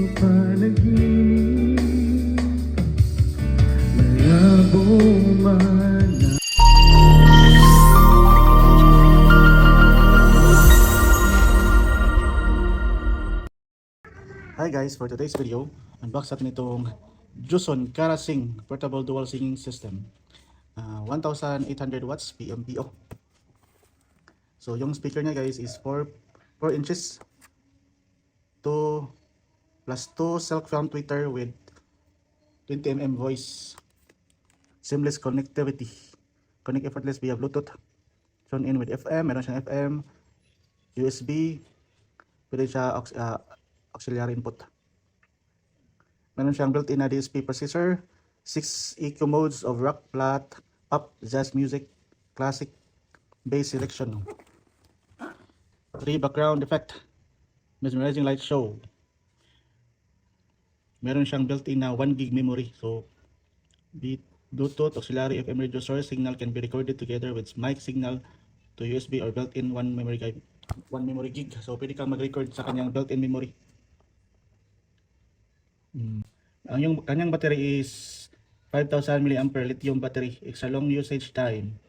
Hi guys, for today's video, unbox natin itong Joson Karasing Portable Dual Singing System. 1800 watts PMPO. So yung speaker niya guys is 4 inches, 2 plus 2 silk film tweeter with 20mm voice, seamless connectivity, connect effortless via Bluetooth, tune in with FM, meron siyang FM, USB, pwede siya auxiliary input. Meron siyang built-in na DSP processor, 6 EQ modes of rock, flat, pop, jazz music, classic, bass selection, 3 background effect, mesmerizing light show. Meron siyang built-in na 1 gig memory. So, Bluetooth, auxiliary FM radio source signal can be recorded together with mic signal to USB or built-in 1 memory gig. So, pwede kang mag-record sa kanyang built-in memory. Ang yung kanyang battery is 5000 mAh lithium battery, extra long usage time,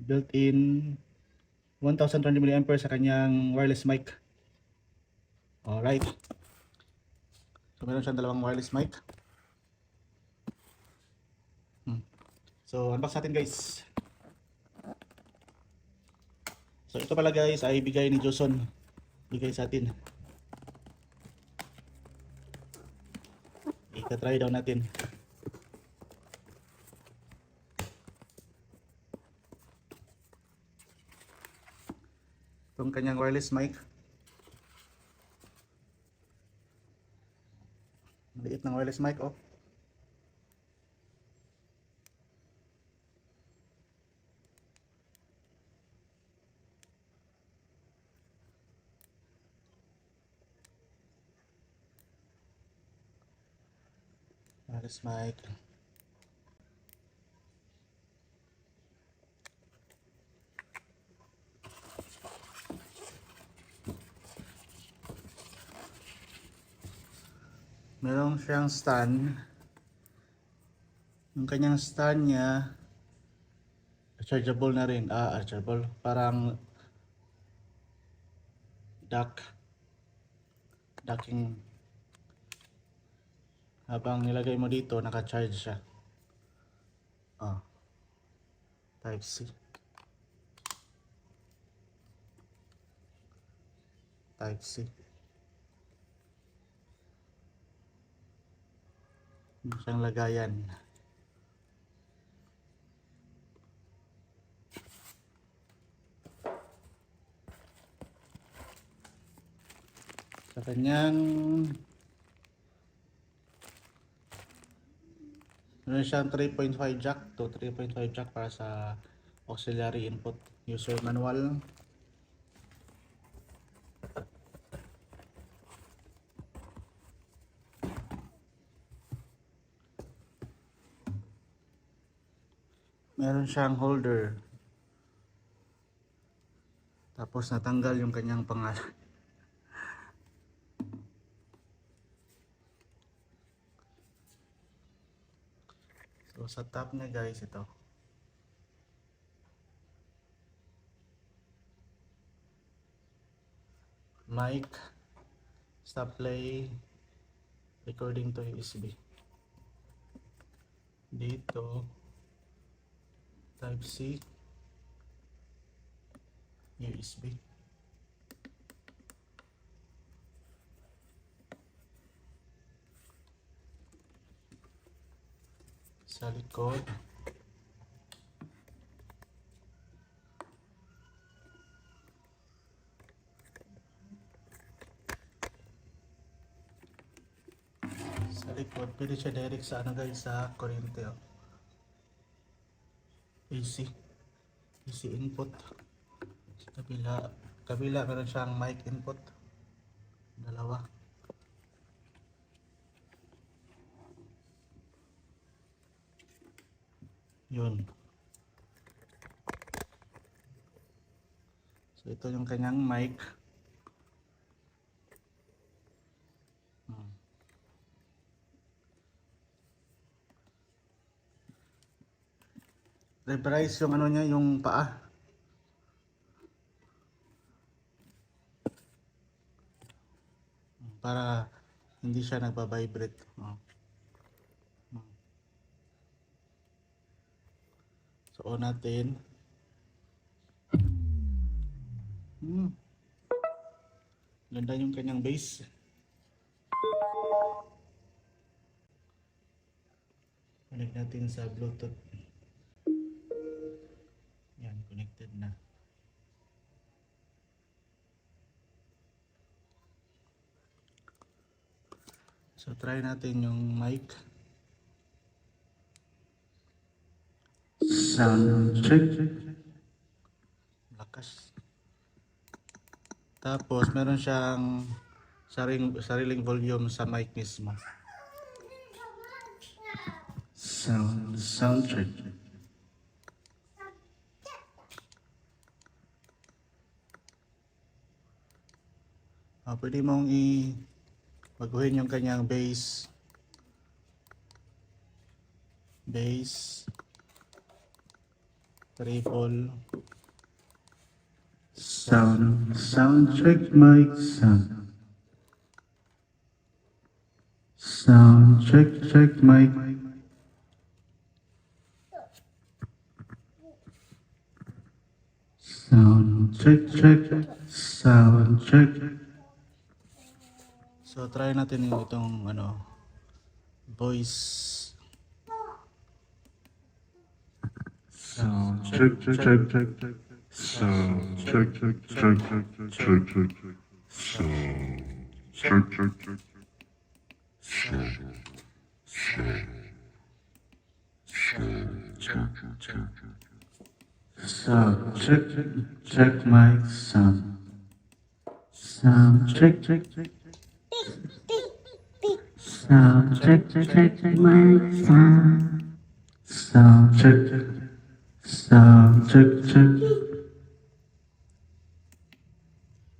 built-in 1200 mAh sa kanyang wireless mic. Alright, so meron siyang dalawang wireless mic. So unbox natin guys. So ito pala guys ay bigay ni Joson, bigay sa atin. Ika-try daw natin. Itong kanyang wireless mic. Liit ng wireless mic oh. Wireless mic. Meron siyang stand. Yung kanyang stand niya rechargeable na rin. Rechargeable. Parang docking. Habang nilagay mo dito, naka-charge siya. Type C. Type C. Siyang lagayan. Sa kanyang meron siyang 3.5 jack to 3.5 jack para sa auxiliary input, user manual. Meron siyang holder. Tapos natanggal yung kanyang pangalan. So sa top niya guys, ito. Mic, stop play, recording to USB. Dito, Type C, USB. Sa likod, pwede siya direct sa ano guys, sa kuryente oh. AC input. Sa kabila meron siyang mic input, dalawa. Yun. So ito yung kanyang mic. reverize yung ano niya, yung paa. Para hindi siya nagba-vibrate. So on natin. Ganda yung kanyang base. Connect natin sa Bluetooth. Yan, connected na. So try natin yung mic. Sound check. Lakas. Tapos meron siyang sariling volume sa mic mismo. Sound check. Pwede mong baguhin yung kanyang bass, treble, sound check mic, sound check mic, sound check. So try natin yung itong voice. Sound check. Sound check. Sound check mic, sound check. Sound check mic, sound check.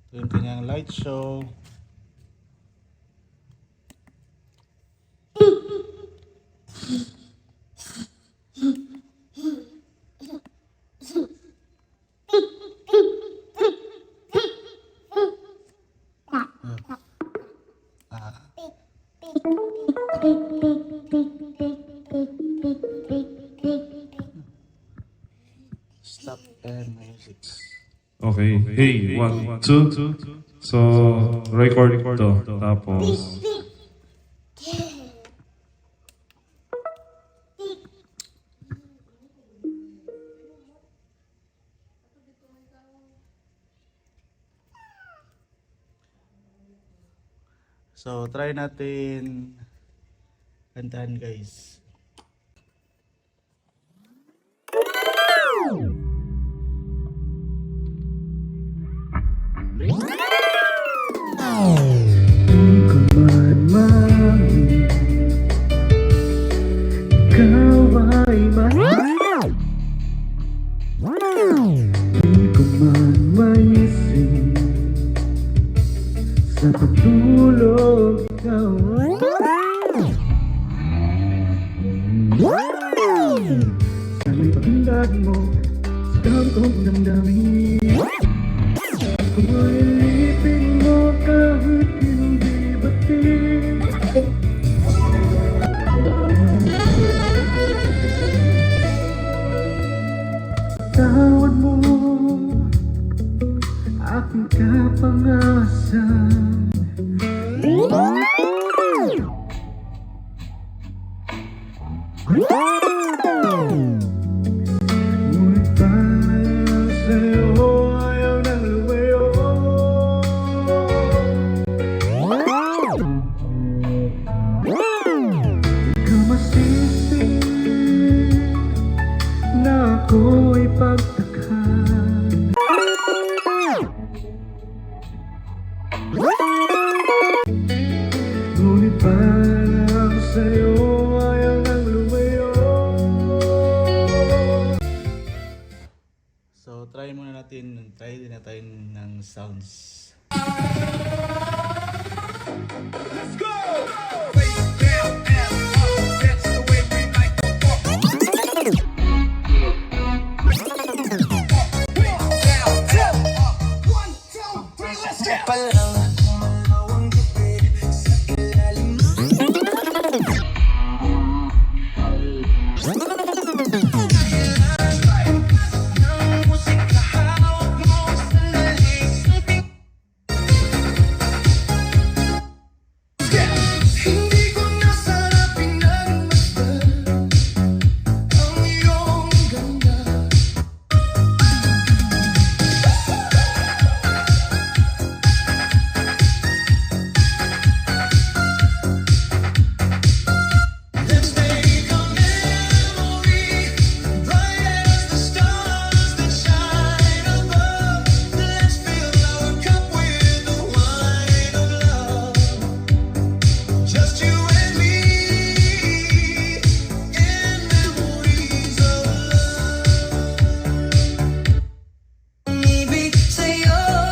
Ito yung kanyang light show. Stop and music. Okay. Hey, 1, 2. So, record to. Tapos, So, try natin kantahan, guys. Sa pagtulog ikaw sa may paghindag mo, sigaw kong damdamin. Kung ilipin mo kahit hindi batin. Tawad mo aking kapangasan. Ngunit para sa'yo ayaw nang lumayo. Di ka masisi na ako'y pagtakhan. Ngunit para sa'yo ayaw nang lumayo. So try din natin ng sounds. Let's go! Face down, ass up, that's the way we like to walk. Just you and me in memories of love. Maybe say oh.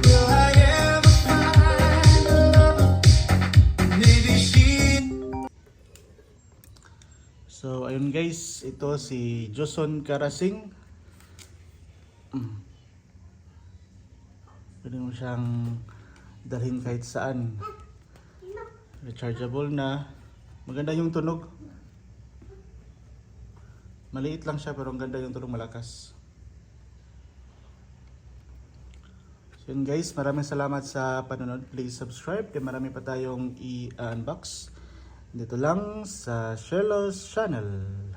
Will I ever find a love? Maybe she. So, ayun guys, ito si Joson Karasing. Pwede mo siyang dalhin kahit saan. Rechargeable na. Maganda yung tunog. Maliit lang siya pero ang ganda yung tunog, malakas. So yun guys, maraming salamat sa panonood. Please subscribe. Kaya marami pa tayong i-unbox. Dito lang sa Sherlo's Channel.